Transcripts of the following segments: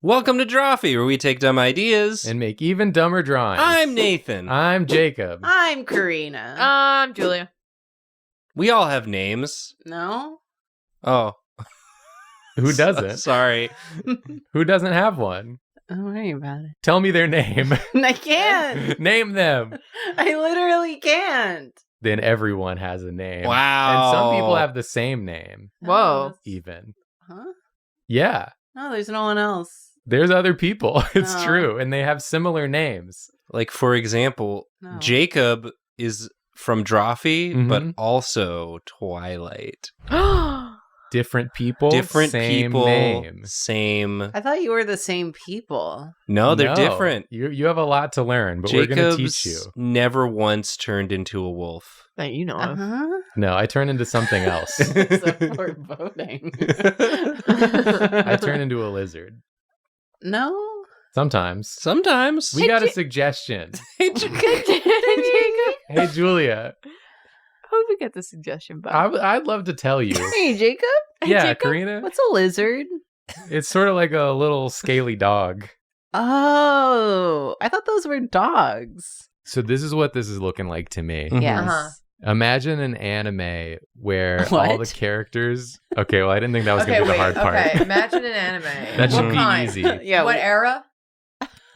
Welcome to Drawfee, where we take dumb ideas and make even dumber drawings. I'm Nathan. I'm Jacob. I'm Karina. I'm Julia. We all have names. No? Oh. Who doesn't? Sorry. Who doesn't have one? Don't worry about it. Tell me their name. I can't. Name them. I literally can't. Then everyone has a name. Wow. And some people have the same name, Whoa. even. Huh? Yeah. No, there's no one else. There's other people. It's No. true. And they have similar names. Like, for example, No. Jacob is from Drawfee, Mhm. but also Twilight. Different people. Different same people, name. same. I thought you were the same people. No, they're No, different. You have a lot to learn, but we're going to teach you. Jacob's never once turned into a wolf. That you know of. Uh-huh. No, I turn into something else. So we're voting. I turn into a lizard. No? Sometimes. Sometimes. We got a suggestion. Hey, Jacob. Jacob. Hey, Julia. How did we get the suggestion back? I'd love to tell you. Hey, Jacob? Yeah, Jacob? Karina. What's a lizard? It's sort of like a little scaly dog. Oh, I thought those were dogs. So this is what this is looking like to me. Mhm. Yes. Uh-huh. Imagine an anime where all the What? characters... Okay, well, I didn't think that was going to be the hard part. Okay, imagine an anime. That should What be kind? easy. Yeah. What era?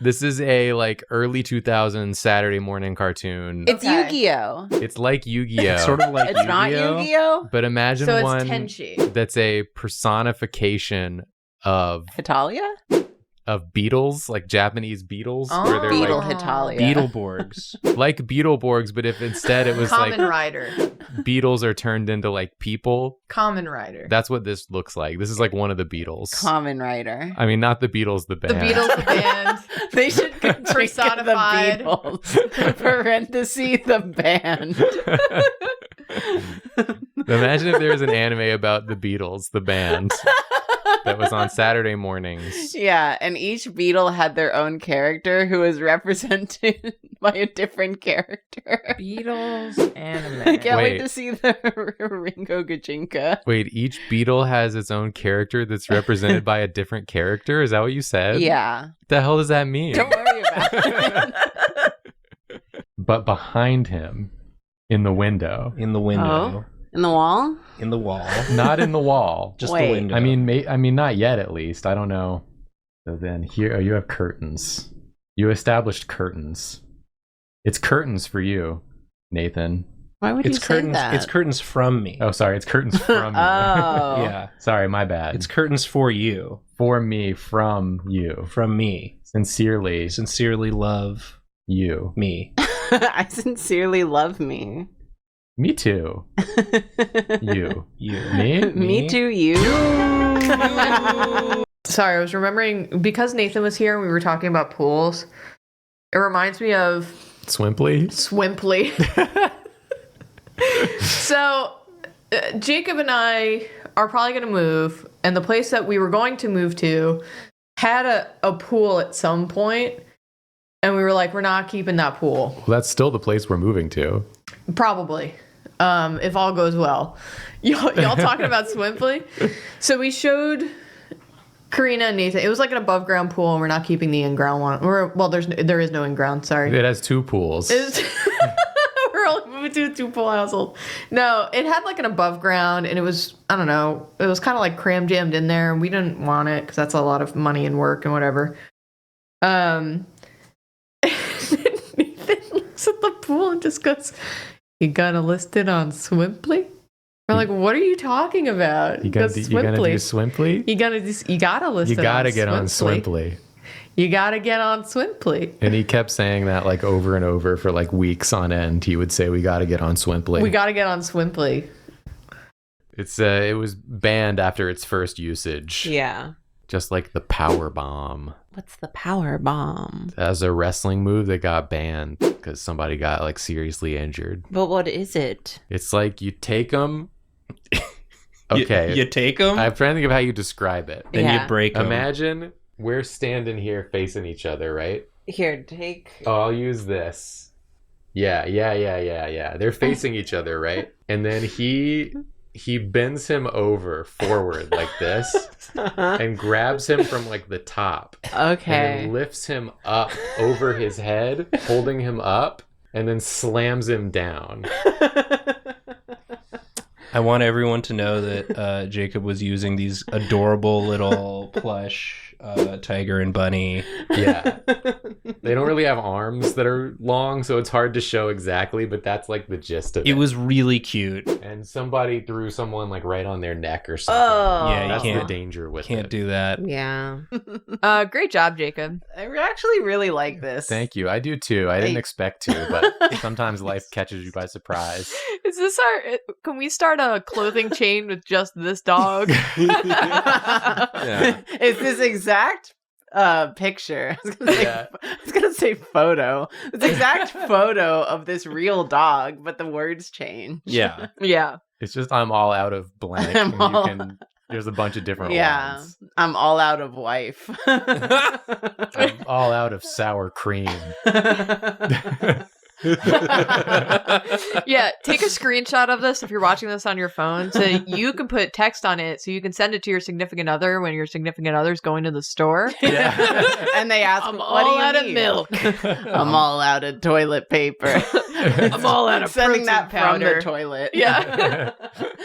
This is a like early 2000s Saturday morning cartoon. It's Okay. Yu-Gi-Oh! It's like Yu-Gi-Oh! It's sort of like It's not Yu-Gi-Oh. Yu-Gi-Oh! But imagine So it's one Tenchi. that's a personification of Hitalia? Beetles, like Japanese beetles, Oh. where they're Beetle like Hitalia. Beetleborgs. Beetleborgs, but if instead it was Common like Rider. beetles are turned into like people, Common Rider. that's what this looks like. This is like one of the Beatles. Common Rider. I mean, not the Beatles, the The band. Beatles, the band. They should Personified. the Beatles. Parenthesis, the band. Imagine if there was an anime about the Beatles, the band, that was on Saturday mornings. Yeah, and each Beatle had their own character who was represented by a different character. Beatles anime. I can't wait Wait. to see the Ringo Gajinka. Wait, each Beatle has its own character that's represented by a different character? Is that what you said? Yeah. What the hell does that mean? Don't worry about it. But behind him, in the window, In the window. In the wall? In the wall. not in the wall. Just Wait. the window. I mean, not yet. At least I don't know. So then here, you have curtains. You established curtains. It's curtains for you, Nathan. Why would it's you curtains. say that? It's curtains from me. Oh, sorry, it's curtains from you. Oh. Yeah. Sorry, my bad. It's curtains for you. for me, from you. From me. Sincerely, Sincerely love you. me. I sincerely love me. Me too. You. You. Me? Me too, you. Sorry, I was remembering because Nathan was here and we were talking about pools. It reminds me of Swimply? Swimply. So, Jacob and I are probably going to move, and the place that we were going to move to had a pool at some point, and we were like, we're not keeping that pool. Well, that's still the place we're moving to. Probably. If all goes well. Y'all talking about Swimply? So we showed Karina and Nathan. It was like an above ground pool, and we're not keeping the in ground one. There is no in ground, sorry. It has two pools. We're only moving to a two-pool household. No, it had like an above ground, and it was, I don't know, it was kind of like cram jammed in there, and we didn't want it because that's a lot of money and work and whatever. And Nathan looks at the pool and just goes, "You gotta list it on Swimply?" We're like, "What are you talking about?" You gonna do Swimply? You gotta list You it gotta on get on Swimply. Swimply. You gotta get on Swimply. And he kept saying that like over and over for like weeks on end. He would say, "We gotta get on Swimply." We gotta get on Swimply. It was banned after its first usage. Yeah. Just like the power bomb. What's the power bomb? As a wrestling move that got banned because somebody got like seriously injured. But what is it? It's like you take them. Okay. You take them, I'm trying to think of how you describe it. then Yeah. you break them. Imagine we're standing here facing each other, right? Here, take. Oh, I'll use this. Yeah. They're facing each other, right? And then he he bends him over forward like this and grabs him from like the top. And Okay. then lifts him up over his head, holding him up, and then slams him down. I want everyone to know that Jacob was using these adorable little plush tiger and bunny. Yeah. They don't really have arms that are long, so it's hard to show exactly, but that's like the gist of it. It was really cute. And somebody threw someone like right on their neck or something. Oh. Yeah, you That's can't- the danger with Can't it. do that. Yeah. Great job, Jacob. I actually really like this. Thank you. I do too. I didn't expect to, but sometimes life catches you by surprise. Is this can we start a clothing chain with just this dog? Yeah. It's this exact picture. I was gonna say photo. This exact photo of this real dog, but the words change. Yeah. Yeah. It's just I'm all out of blank. I'm and all- there's a bunch of different Yeah. ones. I'm all out of wife. I'm all out of sour cream. Yeah, take a screenshot of this if you're watching this on your phone so you can put text on it so you can send it to your significant other when your significant other's going to the store. Yeah. And they ask, I'm what all do you out of need? milk. I'm all out of toilet paper. I'm all out of Sending protein that powder. from the toilet. Yeah.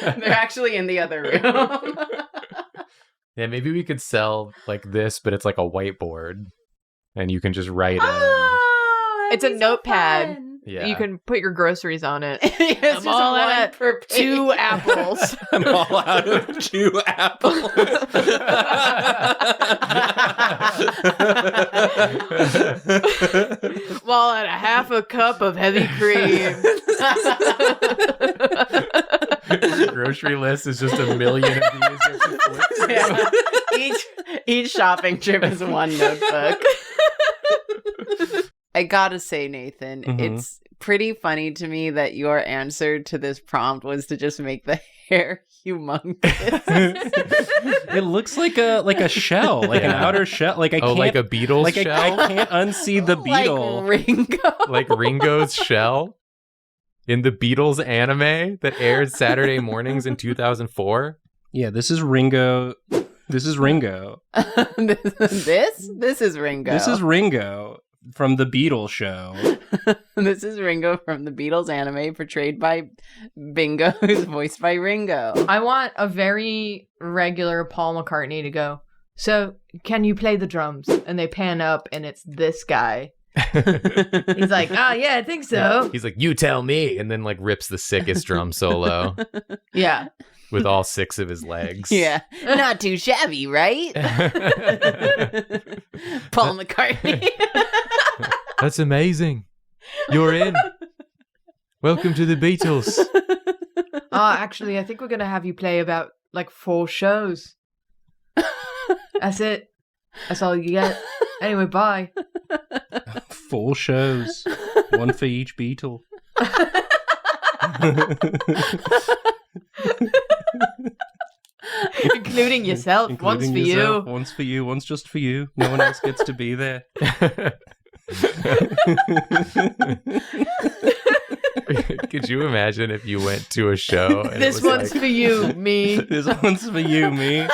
They're actually in the other room. Yeah, maybe we could sell like this, but it's like a whiteboard. And you can just write in. Oh, It's a notepad. Yeah. You can put your groceries on it. It's I'm just all one out of per page. 2 apples. I'm all out of 2 apples. While at a half a cup of heavy cream. The grocery list is just a million of these. You have to flip through. Yeah. Each shopping trip is one notebook. I gotta say, Nathan, Mhm. it's pretty funny to me that your answer to this prompt was to just make the hair humongous. It looks like a shell, like an Yeah. outer shell. Like I Oh, can't, like a Beatles like shell? I can't unsee the beetle. Like Ringo. Like Ringo's shell? In the Beatles anime that aired Saturday mornings in 2004? Yeah, this is Ringo. This is Ringo. This is Ringo. This is Ringo from the Beatles show. This is Ringo from the Beatles anime, portrayed by Bingo, who's voiced by Ringo. I want a very regular Paul McCartney to go, so can you play the drums? And they pan up and it's this guy. He's like, oh yeah, I think so. He's like, you tell me. And then like rips the sickest drum solo Yeah. with all 6 of his legs. Yeah, not too shabby, right? Paul McCartney. That's amazing. You're in. Welcome to the Beatles. Actually, I think we're gonna have you play about like 4 shows. That's it. That's all you get. Anyway, bye. 4 shows, 1 for each Beatle. Including yourself. Once Including for yourself. you. Once for you. Once just for you. No one else gets to be there. Could you imagine if you went to a show and This it was one's like, for you, me. This one's for you, me.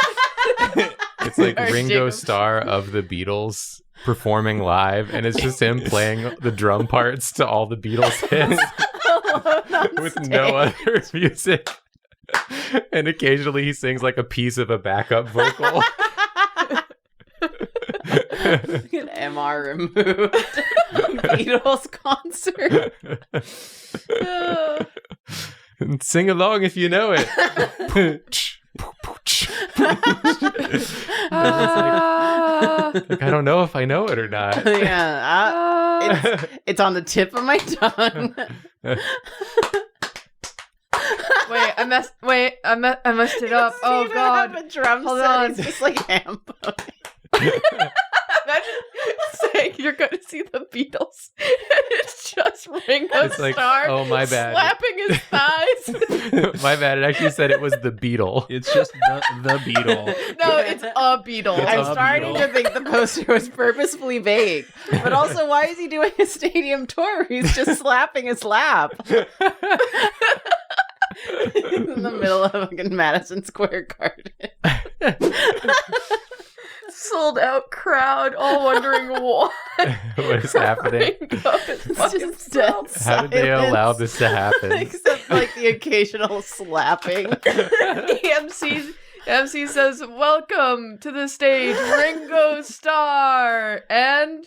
it's like Or Ringo Jacob. Starr of the Beatles performing live, and it's just him playing the drum parts to all the Beatles hits with no other music. And occasionally he sings like a piece of a backup vocal. An MR removed. Beatles concert. And sing along if you know it. Like, I don't know if I know it or not. Yeah, it's on the tip of my tongue. Wait, I messed it up. Doesn't Oh even god. have a drum Hold set. on. It's just like ham bone. Imagine saying you're going to see the Beatles, and it's just Ringo It's like, Starr oh, my bad. slapping his thighs. My bad. It actually said it was the Beetle. It's just the Beatle. No, it's a Beetle. It's I'm a starting Beatle. to think the poster was purposefully vague. But also, why is he doing a stadium tour where he's just slapping his lap? in the middle of fucking Madison Square Garden. Sold out crowd, all wondering why. What is happening? It's just dead How did they allow silence. this to happen? Except like the occasional slapping. The MC says, "Welcome to the stage, Ringo Starr," and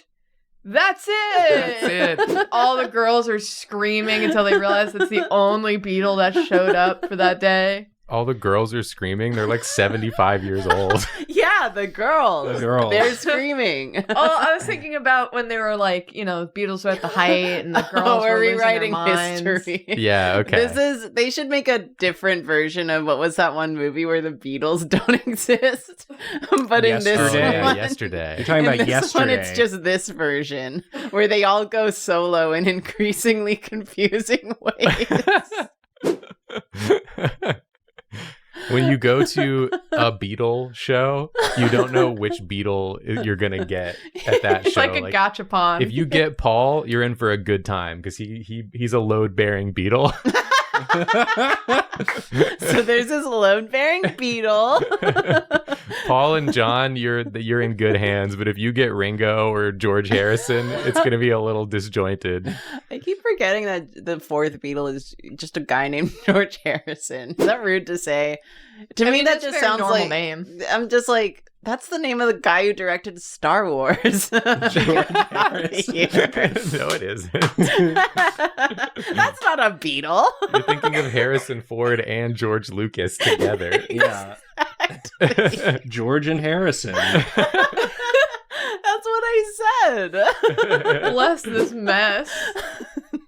that's it. That's it. All the girls are screaming until they realize it's the only Beatle that showed up for that day. All the girls are screaming. They're like 75 years old. Yeah, the girls. The girls. They're screaming. Oh, I was thinking about when they were like, Beatles were at the height and the girls were we're losing their rewriting minds. history. Yeah, okay. They should make a different version of what was that one movie where the Beatles don't exist? But in this Yesterday. one, Yesterday. You're talking in about this one, yesterday. it's just this version where they all go solo in increasingly confusing ways. When you go to a Beatle show, you don't know which Beatle you're going to get at that It's show. like a gachapon. If you get Paul, you're in for a good time because he's a load-bearing Beatle. So there's this load-bearing Beetle. Paul and John, you're in good hands. But if you get Ringo or George Harrison, it's going to be a little disjointed. I keep forgetting that the fourth Beatle is just a guy named George Harrison. Is that rude to say? To me, that that's just their sounds normal like name. I'm just like, that's the name of the guy who directed Star Wars. George Harrison. No, it isn't. That's not a Beatle. You're thinking of Harrison Ford and George Lucas together. Yeah. George and Harrison. That's what I said. Bless this mess.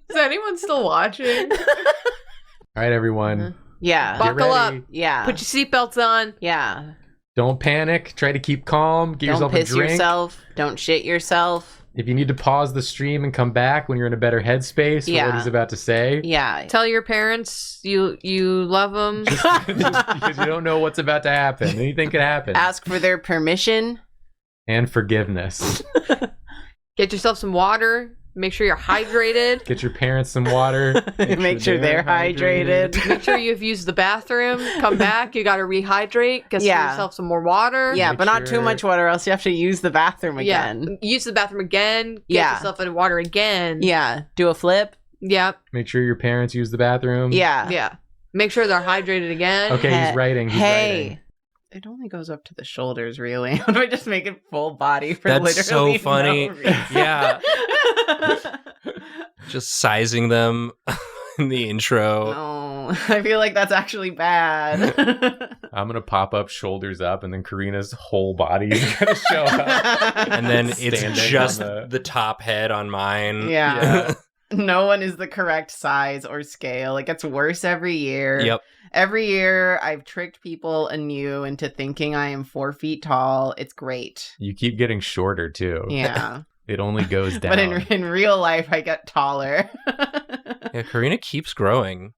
Is anyone still watching? All right, everyone. Yeah. Get Buckle up. ready. Yeah. Put your seatbelts on. Yeah. Don't panic. Try to keep calm. Get Don't yourself piss a drink. yourself. Don't shit yourself. If you need to pause the stream and come back when you're in a better headspace for what Yeah. he's about to say, Yeah. Tell your parents you love them. because you don't know what's about to happen. Anything could happen. Ask for their permission. And forgiveness. Get yourself some water. Make sure you're hydrated. Get your parents some water. Make sure they're hydrated. Make sure you've used the bathroom. Come back. You got to rehydrate. Get Yeah. yourself some more water. Yeah, Make but not too sure- much water, else you have to use the bathroom again. Yeah. Use the bathroom again. Get Yeah. yourself in water again. Yeah. Do a flip. Yep. Make sure your parents use the bathroom. Yeah. Yeah. Make sure they're hydrated again. Okay, he's writing. He's hey. writing. It only goes up to the shoulders, really. How do I just make it full body for That's literally so funny. no reason? Yeah. Just sizing them in the intro. No, I feel like that's actually bad. I'm going to pop up shoulders up, and then Karina's whole body is going to show up. And then it's Standing just on the top head on mine. Yeah. No one is the correct size or scale. It gets worse every year. Yep. Every year, I've tricked people anew into thinking I am 4 feet tall. It's great. You keep getting shorter, too. Yeah. It only goes down. But in real life, I get taller. Yeah, Karina keeps growing.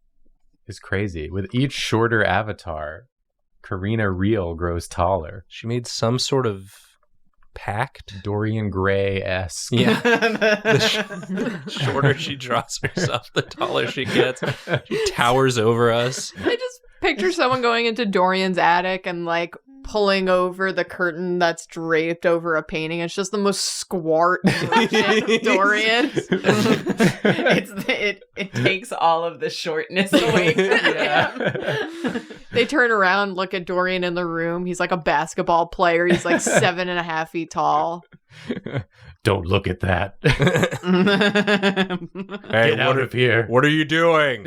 It's crazy. With each shorter avatar, Karina Real grows taller. She made some sort of pact. Dorian Gray-esque. Yeah. The shorter she draws herself, the taller she gets. She towers over us. I just picture someone going into Dorian's attic and like pulling over the curtain that's draped over a painting. It's just the most squat version of Dorian. It takes all of the shortness away from him. They turn around, look at Dorian in the room. He's like a basketball player. He's like 7.5 feet tall. Don't look at that. Hey, Get out of here. What are you doing?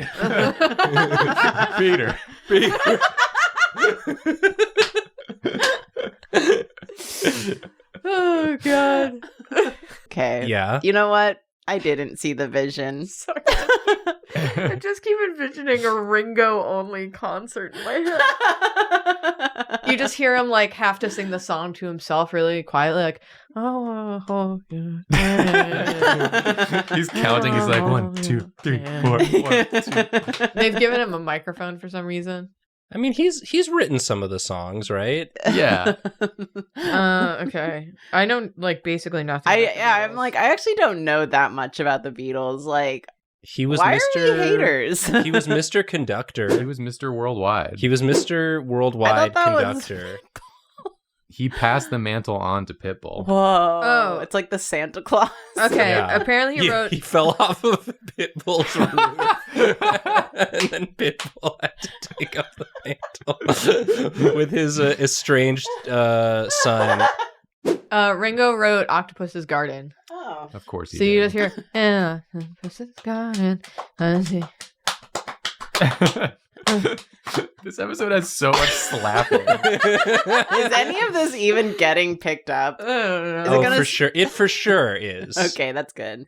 Peter. Oh, God. Okay. Yeah. You know what? I didn't see the vision. Sorry. I just keep envisioning a Ringo only concert in my head. You just hear him like have to sing the song to himself really quietly, like, oh, yeah. He's counting. He's like, 1, 2, 3, 4, 1, 2. They've given him a microphone for some reason. I mean, he's written some of the songs, right? Yeah. Okay. I know like basically nothing. about the I'm Beatles. like, I actually don't know that much about the Beatles. Like, He was Why Mr. are we haters? He was Mr. Conductor. He was Mr. Worldwide. He was Mr. Worldwide that was- Conductor. He passed the mantle on to Pitbull. Whoa. Oh. It's like the Santa Claus. Okay, Yeah. apparently he wrote. He fell off of Pitbull's roof, and then Pitbull had to take up the mantle with his estranged son. Ringo wrote Octopus's Garden. Oh. Of course he So did. you just hear, Octopus's Garden. I see. This episode has so much slapping. Is any of this even getting picked up? I don't know. Is it gonna for sure. It for sure is. Okay, that's good.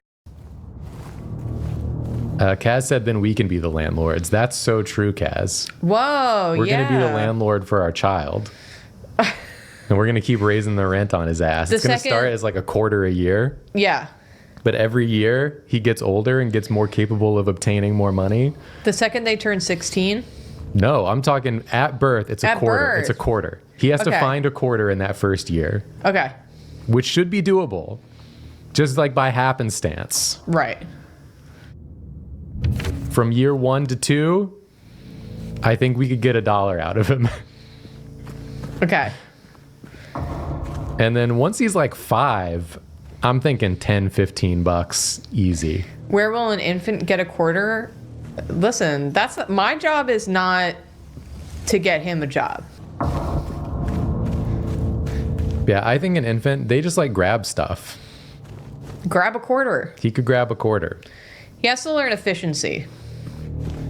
Kaz said, then we can be the landlords. That's so true, Kaz. Whoa, We're yeah. going to be the landlord for our child. And we're going to keep raising the rent on his ass. The It's going to second- start as like a quarter a year. Yeah. But every year he gets older and gets more capable of obtaining more money. The second they turn 16. No, I'm talking at birth. It's a At quarter. birth. It's a quarter. He has to Okay. find a quarter in that first year, Okay. which should be doable. Just like by happenstance. Right. From year 1 to 2, I think we could get $1 out of him. Okay. And then once he's like 5, I'm thinking 10, 15 bucks easy. Where will an infant get a quarter? Listen, my job is not to get him a job. Yeah, I think an infant, they just like grab stuff. Grab a quarter. He could grab a quarter. He has to learn efficiency.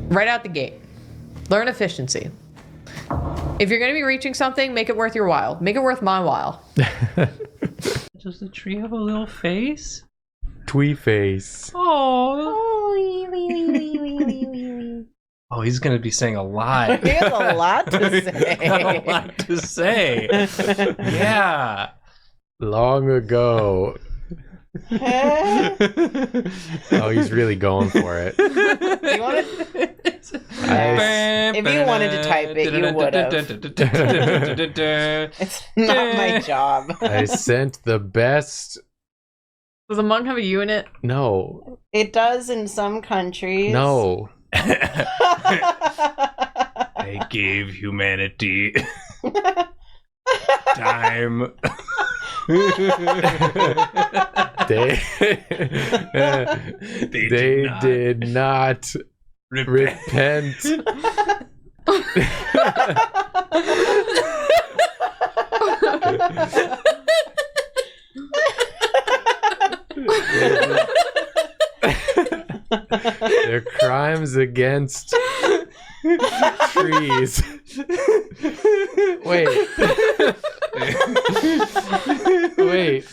Right out the gate. Learn efficiency. If you're going to be reaching something, make it worth your while. Make it worth my while. Does the tree have a little face? Twee face. Oh. Oh, he's gonna be saying a lot. He has a lot to He's got a say. lot to say. Yeah. Long ago. Oh, he's really going for it. You wanna- If you wanted to type it, you would've. It's not my job. I sent the best. Does a mug have a U in it? No. It does in some countries. No. I gave humanity time. They They did not repent. Their crimes against trees. Wait. Wait.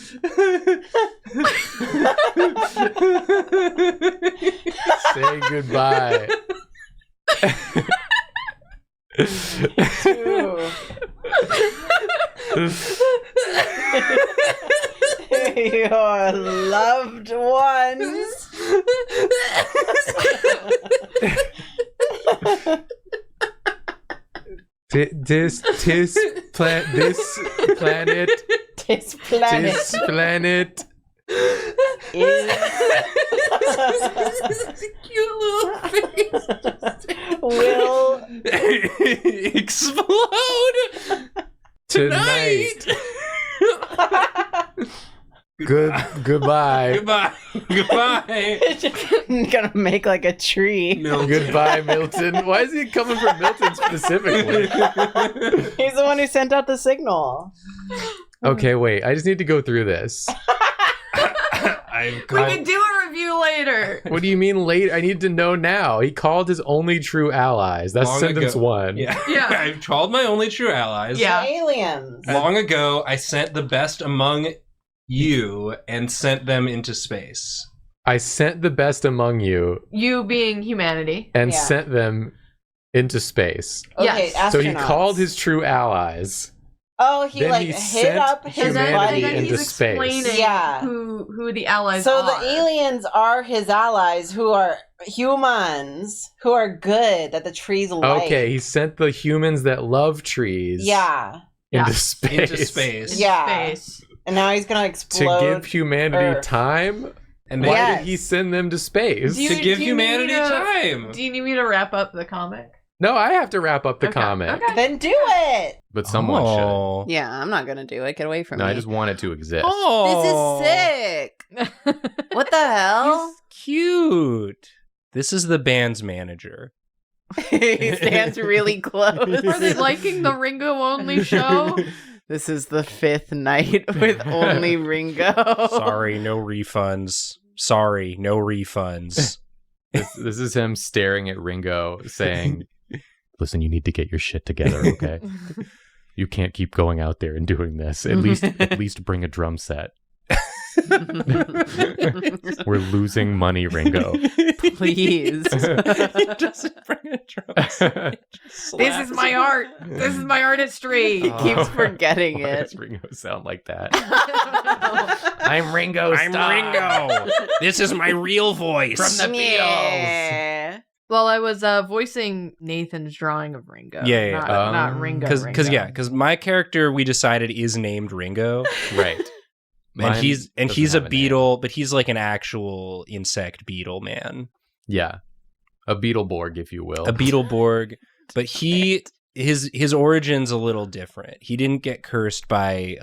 Say goodbye. Your loved ones. This planet. This planet is Cute little face. will explode tonight. Goodbye. Goodbye. Goodbye. gonna make like a tree. Goodbye, Milton. Why is he coming from Milton specifically? He's the one who sent out the signal. Okay, wait. I just need to go through this. I'm We can do a review later. What do you mean late? I need to know now. He called his only true allies. That's Long sentence ago. 1. Yeah. Yeah. I've called my only true allies. Yeah. Aliens. Long ago, I sent the best among you and sent them into space. I sent the best among you You being humanity. and Yeah. sent them into space. Okay, Yes. So he astronauts. called his true allies. Oh, he Then like he hit sent up his humanity buddy. into he's space. explaining Yeah. who the allies So are. the aliens are his allies, who are humans, who are good that the trees like. Okay, he sent the humans that love trees Yeah, into Yeah. space. Into space. In Yeah. space. and now he's gonna To explode. give humanity Earth. time? And Why Yes. did he send them to space? Do you- to give do you need humanity me to- time. Do you need me to wrap up the comic? No, I have to wrap up the Okay, comic. okay. Then do it. But someone Oh. Yeah, I'm not gonna do it. Get away from should. No, me. I just want it to exist. Oh. This is sick. What the hell? He's cute. This is the band's manager. He stands really close. Are they liking the Ringo only show? This is the 5th night with only Ringo. Sorry, no refunds. Sorry, no refunds. This is him staring at Ringo saying, listen, you need to get your shit together, okay? You can't keep going out there and doing this. At least bring a drum set. We're losing money, Ringo. Please. He doesn't bring a drum set. This is my art. This is my artistry. He keeps forgetting Why it. does Ringo sound like that? I I'm Ringo I'm Ringo. This is my real voice. From the Yeah. Well, I was voicing Nathan's drawing of Ringo. Yeah, yeah, Not Ringo. Because my character we decided is named Ringo, Right. and Mine he's doesn't a have a beetle, but he's like an actual insect beetle man, Yeah. A Beetleborg, if you will. a Beetleborg. But his origin's a little different. He didn't get cursed by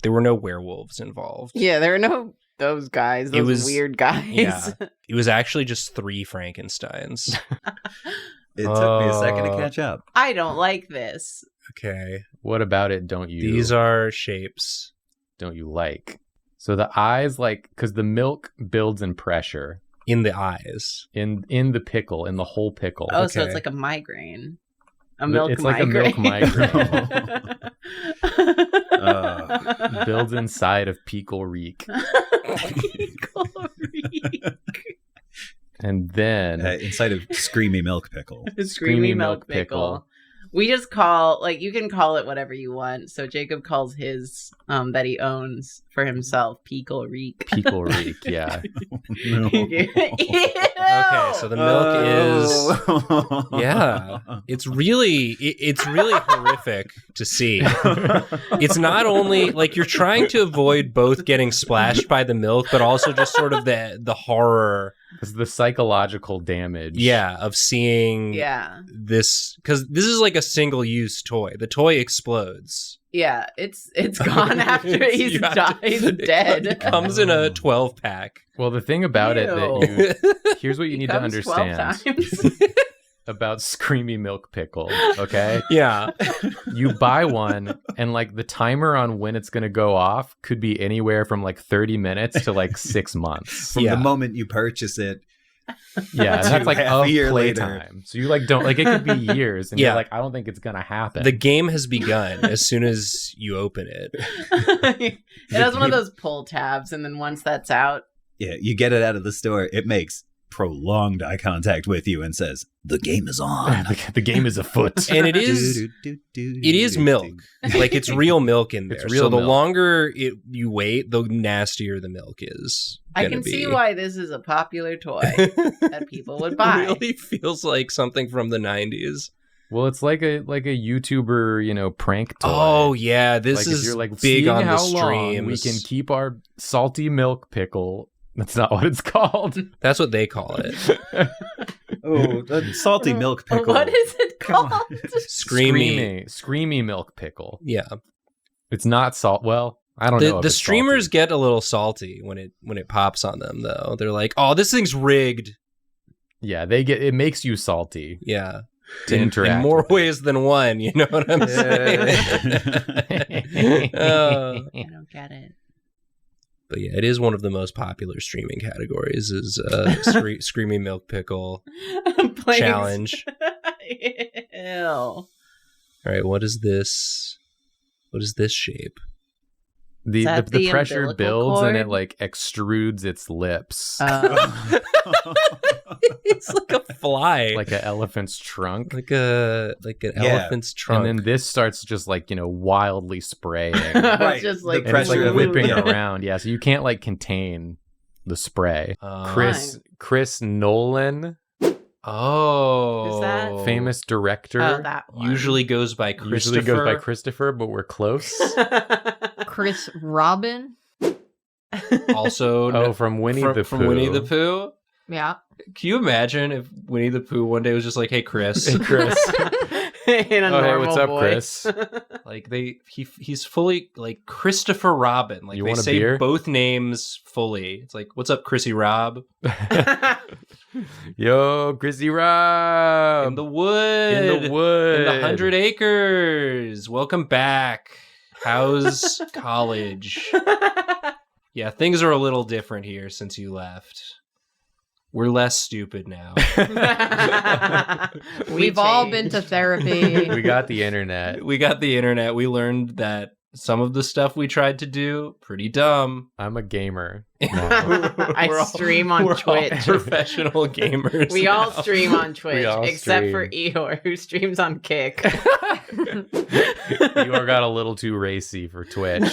there were no werewolves involved. Yeah, there are no those guys, those was- weird guys. Yeah. It was actually just 3 Frankensteins. It took me a second to catch up. I don't like this. Okay. What about it don't you These are shapes. don't you like? So the eyes, like, because the milk builds in pressure In the eyes. in the pickle, in the whole pickle. Oh, so Okay. it's like a migraine. A It's milk like a milk migraine. Builds inside of pickle reek. And then Inside of Screamy Milk Pickle. Screamy milk pickle. We just call, like, you can call it whatever you want. So Jacob calls his that he owns for himself pickle reek. pickle reek, yeah. No. Okay, so the milk is yeah. It's really horrific to see. It's not only like you're trying to avoid both getting splashed by the milk, but also just sort of the horror, Because the psychological damage. yeah, of seeing Yeah. this, because this is like a single-use toy. The toy explodes. Yeah, it's gone after he's You have died. He's dead. It comes in a 12-pack. Well, the thing about it that you here's what you need to Comes 12 understand times. about Screamy Milk Pickle, okay? Yeah. You buy one and like the timer on when it's going to go off could be anywhere from like 30 minutes to like 6 months. From Yeah. the moment you purchase it. Yeah, and that's like half of a year later. playtime. So you like don't like it could be years and Yeah. you're like I don't think it's going to happen. The game has begun as soon as you open it. It has one of those pull tabs, and then once that's out, Yeah, you get it out of the store. It makes prolonged eye contact with you and says, "The game is on." the game is afoot. And it is milk. Like it's real milk in there. It's real so the milk. longer you wait, the nastier the milk is. I gonna can see be. why this is a popular toy that people would It buy. really feels like something from the 90s. Well, it's like a YouTuber, prank toy. Oh yeah, this Like, if is you're like big seeing on the how long streams. we can keep our salty milk pickle. That's not what it's called. That's what they call it. Oh, the salty milk pickle. What is it Come called? on. Screamy milk pickle. Yeah. It's not salt. Well, I don't know. if The it's streamers salty. get a little salty when it pops on them though. They're like, "Oh, this thing's rigged." Yeah, it makes you salty Yeah. to interact. in more with ways than one, you know what I'm saying? I don't get it. But yeah, it is one of the most popular streaming categories is Screamy Milk Pickle Please. Challenge. Ew. All right, what is this? What is this shape? The that the the pressure umbilical builds and cord? it like extrudes its lips It's like a fly. like an elephant's trunk. like an elephant's trunk. And then this starts just like, wildly spraying. Right, Just the like And it's like pressure- whipping Yeah. around. Yeah, so you can't like contain the spray. Chris- Chris Nolan, Oh. Who's that? famous director, Oh, that one. Usually goes by Christopher. usually goes by Christopher, but we're close. Chris Robin. Also, from Winnie the Pooh. From Winnie the Pooh. Yeah. Can you imagine if Winnie the Pooh one day was just like, "Hey, Chris." In a normal hey, what's up, voice. Chris? Like he's fully like Christopher Robin. Like You they want a say beer? both names fully. It's like, "What's up, Chrissy Rob?" Yo, Chrissy Rob. In the wood. In the wood. In the 100 acres. Welcome back. How's college? Yeah, things are a little different here since you left. We're less stupid now. We've all been to therapy. We got the internet. We got the internet. We learned that some of the stuff we tried to do, pretty dumb. I'm a gamer. now. I stream on we're Twitch. all professional gamers. We all now. stream on Twitch, We all except for stream. Eeyore, who streams on Kick. Eeyore got a little too racy for Twitch.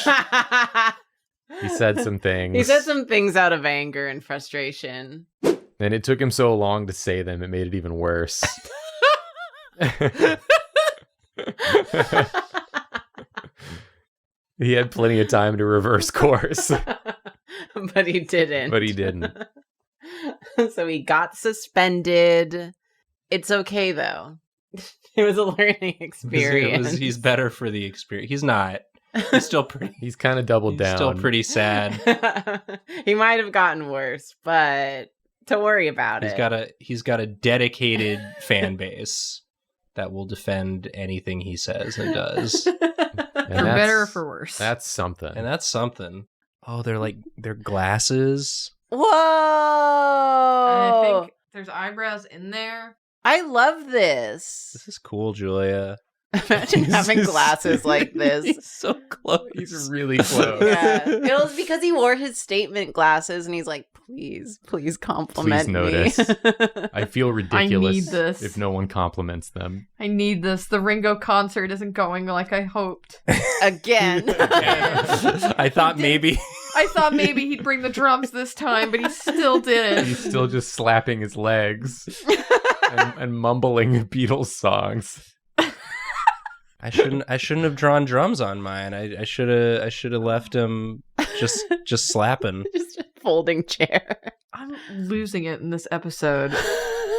He said some things. He said some things out of anger and frustration. And it took him so long to say them, it made it even worse. He had plenty of time to reverse course, But he didn't. but he didn't. So he got suspended. It's okay, though. It was a learning experience. He's better for the experience. He's not. He's still pretty. He's kind of doubled He's down. still pretty sad. He might have gotten worse, but don't worry about it. He's got a dedicated fan base that will defend anything he says and does. And For that's- better or for worse. That's something. And that's something. Oh, they're glasses. Whoa! I think there's eyebrows in there. I love this. This is cool, Julia. Imagine having He's- glasses like this. He's so close. He's really close. Yeah. It was because he wore his statement glasses and he's like, please compliment notice. me. I feel ridiculous need this. if no one compliments them. I need this. The Ringo concert isn't going like I hoped. Again. I thought maybe I thought maybe he'd bring the drums this time, but he still didn't. He's still just slapping his legs and mumbling Beatles songs. I shouldn't have drawn drums on mine. I should have left him just slapping. Just a folding chair. I'm losing it in this episode.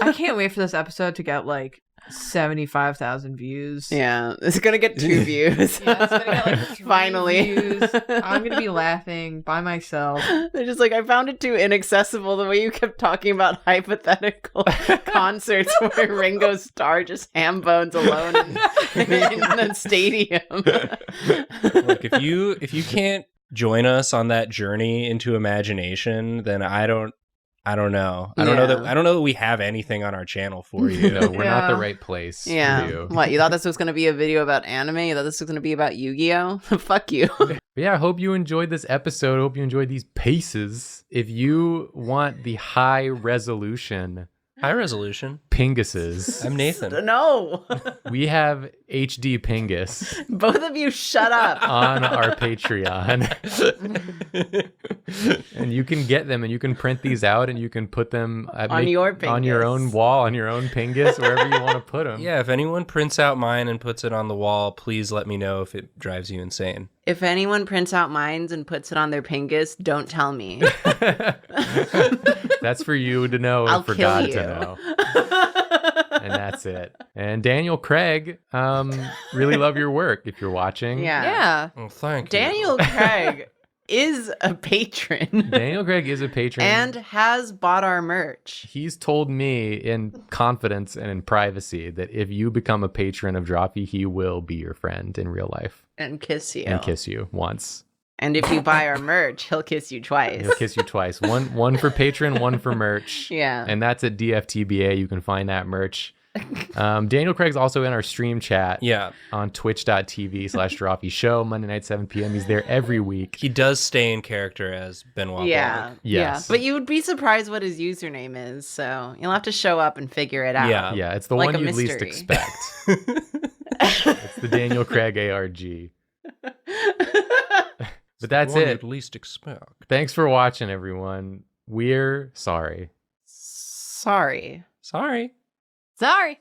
I can't wait for this episode to get like 75,000 views. Yeah, it's gonna get 2 views. Yeah, it's gonna get like 3 Finally. views. I'm gonna be laughing by myself. They're just like, I found it too inaccessible the way you kept talking about hypothetical concerts where Ringo Starr just ham bones alone in the stadium. Look, if you can't join us on that journey into imagination, then I don't know. I don't know that we have anything on our channel for you. No, we're not the Yeah. right place for Yeah. you. What, you thought this was going to be a video about anime? You thought this was going to be about Yu-Gi-Oh? Fuck you. But yeah, I hope you enjoyed this episode. I hope you enjoyed these paces. If you want the high resolution High resolution. pinguses, I'm Nathan. No. we have HD pingus Both of you shut up. on our Patreon. And you can get them and you can print these out and you can put them On your on your pingus. own wall, on your own pingus, wherever you want to put them. Yeah, if anyone prints out mine and puts it on the wall, please let me know if it drives you insane. If anyone prints out mines and puts it on their pingus, don't tell me. That's for you to know I'll and for kill God you. to know. And that's it. And Daniel Craig, really love your work if you're watching. Yeah. Yeah. Well, thank Daniel Craig is a patron Daniel Craig is a patron. and has bought our merch. He's told me in confidence and in privacy that if you become a patron of Drawfee, he will be your friend in real life And kiss you. and kiss you once. And if you buy our merch, he'll kiss you twice. He'll kiss you twice. One for patron, one for merch. Yeah. And that's at DFTBA. You can find that merch. Daniel Craig's also in our stream chat Yeah, on twitch.tv/Drawfee Show, Monday night, 7 p.m. He's there every week. he does stay in character as Benoit Yeah. Blanc. Yes. But you would be surprised what his username is, so you'll have to show up and figure it out. Yeah. Yeah, it's the Like one a you'd least mystery. expect. It's the Daniel Craig ARG. But that's One it. you'd least expect. Thanks for watching, everyone. We're sorry. Sorry. Sorry. Sorry.